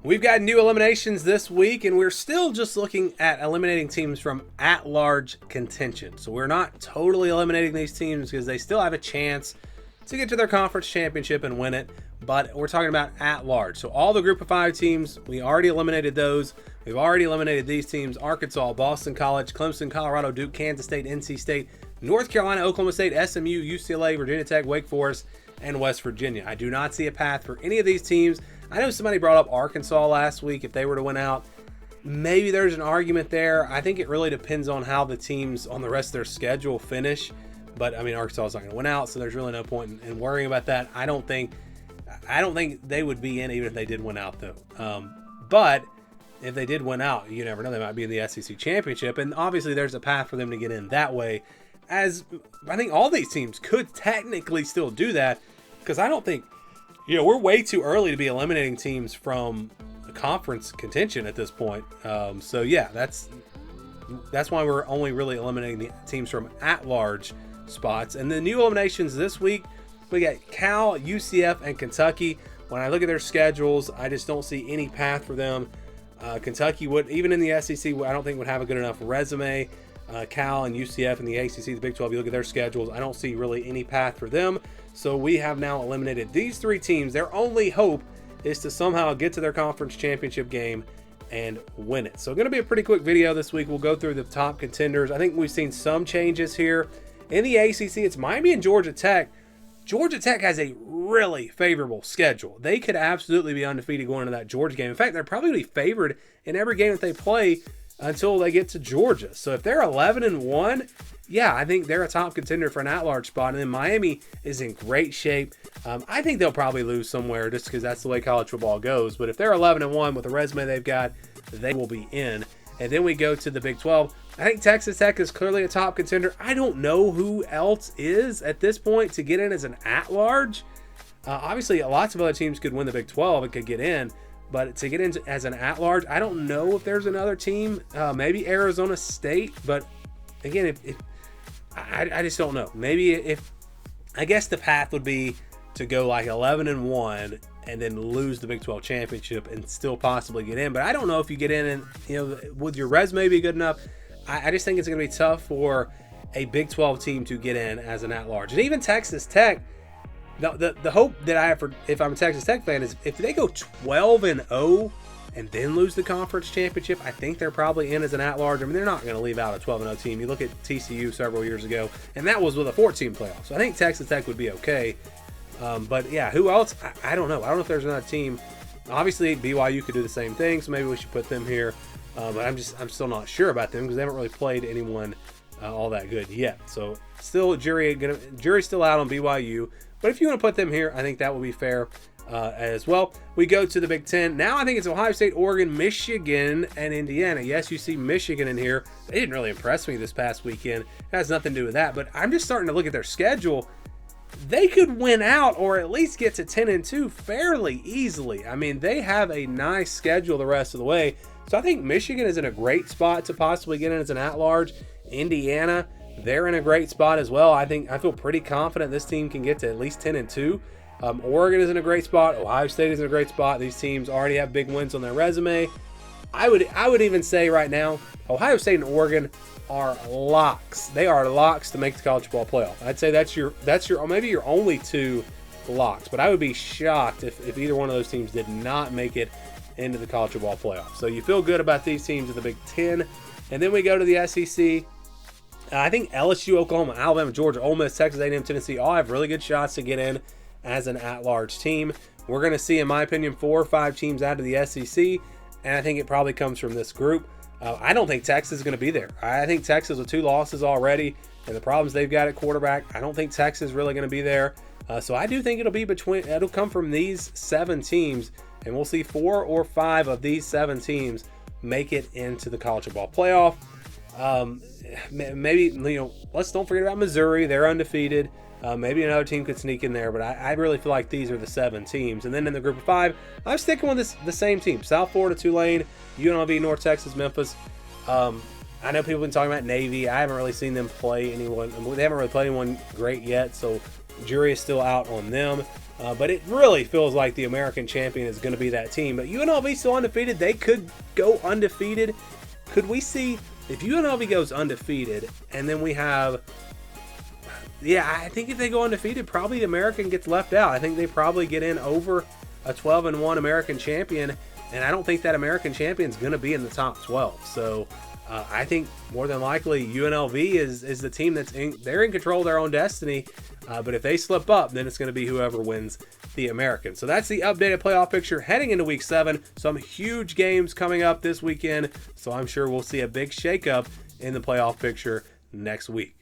We've got new eliminations this week, and we're still just looking at eliminating teams from at-large contention. So we're not totally eliminating these teams because they still have a chance to get to their conference championship and win it, but we're talking about at-large. So all the group of 5 teams, we already eliminated those. We've already eliminated these teams: Arkansas, Boston College, Clemson, Colorado, Duke, Kansas State, NC State, North Carolina, Oklahoma State, SMU, UCLA, Virginia Tech, Wake Forest, and West Virginia. I do not see a path for any of these teams. I know somebody brought up Arkansas last week. If they were to win out, maybe there's an argument there. I think it really depends on how the teams on the rest of their schedule finish. But I mean, Arkansas is not going to win out, so there's really no point in worrying about that. I don't think they would be in even if they did win out, though. But if they did win out, you never know. They might be in the SEC championship, and obviously there's a path for them to get in that way. As I think all these teams could technically still do that, because I don't think, we're way too early to be eliminating teams from the conference contention at this point. So yeah, that's why we're only really eliminating the teams from at-large spots. And the new eliminations this week, we got Cal, UCF, and Kentucky. When I look at their schedules, I just don't see any path for them. Kentucky would, even in the SEC, I don't think would have a good enough resume. Cal and UCF and the ACC, the Big 12, you look at their schedules, I don't see really any path for them. So we have now eliminated these 3 teams. Their only hope is to somehow get to their conference championship game and win it. So going to be a pretty quick video this week. We'll go through the top contenders. I think we've seen some changes here. In the ACC, it's Miami and Georgia Tech. Georgia Tech has a really favorable schedule. They could absolutely be undefeated going into that Georgia game. In fact, they're probably going to be favored in every game that they play until they get to Georgia. So if they're 11-1, yeah, I think they're a top contender for an at-large spot. And then Miami is in great shape. I think they'll probably lose somewhere just because that's the way college football goes. But if they're 11-1 with the resume they've got, they will be in. And then we go to the Big 12. I think Texas Tech is clearly a top contender. I don't know who else is at this point to get in as an at-large. Obviously, lots of other teams could win the Big 12 and could get in. But to get in as an at-large, I don't know if there's another team. Maybe Arizona State. But again, I just don't know. Maybe I guess the path would be to go like 11-1 and then lose the Big 12 championship and still possibly get in. But I don't know if you get in and, would your resume be good enough? I just think it's going to be tough for a Big 12 team to get in as an at-large. And even Texas Tech, the hope that I have for, if I'm a Texas Tech fan, is if they go 12-0 and then lose the conference championship, I think they're probably in as an at-large. I mean, they're not going to leave out a 12-0 team. You look at TCU several years ago, and that was with a 14 playoff. So I think Texas Tech would be okay. But yeah, who else? I don't know. I don't know if there's another team. Obviously, BYU could do the same thing, so maybe we should put them here. But I'm still not sure about them because they haven't really played anyone all that good yet. So still, jury's still out on BYU. But if you want to put them here, I think that will be fair as well. We go to the Big Ten. Now I think it's Ohio State, Oregon, Michigan, and Indiana. Yes, you see Michigan in here. They didn't really impress me this past weekend. It has nothing to do with that. But I'm just starting to look at their schedule. They could win out or at least get to 10-2 fairly easily. I mean, they have a nice schedule the rest of the way. So I think Michigan is in a great spot to possibly get in as an at-large. Indiana, they're in a great spot as well. I feel pretty confident this team can get to at least 10-2. Oregon is in a great spot. Ohio State is in a great spot. These teams already have big wins on their resume. I would even say right now, Ohio State and Oregon are locks. They are locks to make the college football playoff. I'd say that's your maybe your only 2 locks. But I would be shocked if either one of those teams did not make it into the college football playoff. So you feel good about these teams in the Big Ten. And then we go to the SEC. I think LSU, Oklahoma, Alabama, Georgia, Ole Miss, Texas A&M, Tennessee all have really good shots to get in as an at-large team. We're going to see, in my opinion, 4 or 5 teams out of the SEC, and I think it probably comes from this group. I don't think Texas is going to be there. I think Texas with 2 losses already and the problems they've got at quarterback, I don't think Texas is really going to be there. So I do think it'll come from these 7 teams, and we'll see 4 or 5 of these 7 teams make it into the college football playoff. Maybe, let's don't forget about Missouri. They're undefeated. Maybe another team could sneak in there, but I really feel like these are the 7 teams. And then in the group of 5, I'm sticking with the same team. South Florida, Tulane, UNLV, North Texas, Memphis. I know people have been talking about Navy. I haven't really seen them play anyone. They haven't really played anyone great yet, so Jury is still out on them. But it really feels like the American champion is going to be that team. But UNLV still undefeated. They could go undefeated. Could we see if UNLV goes undefeated and then we have... Yeah, I think if they go undefeated, probably the American gets left out. I think they probably get in over a 12-1 American champion. And I don't think that American champion is going to be in the top 12. So I think more than likely UNLV is the team they're in control of their own destiny. But if they slip up, then it's going to be whoever wins the American. So that's the updated playoff picture heading into week 7. Some huge games coming up this weekend. So I'm sure we'll see a big shakeup in the playoff picture next week.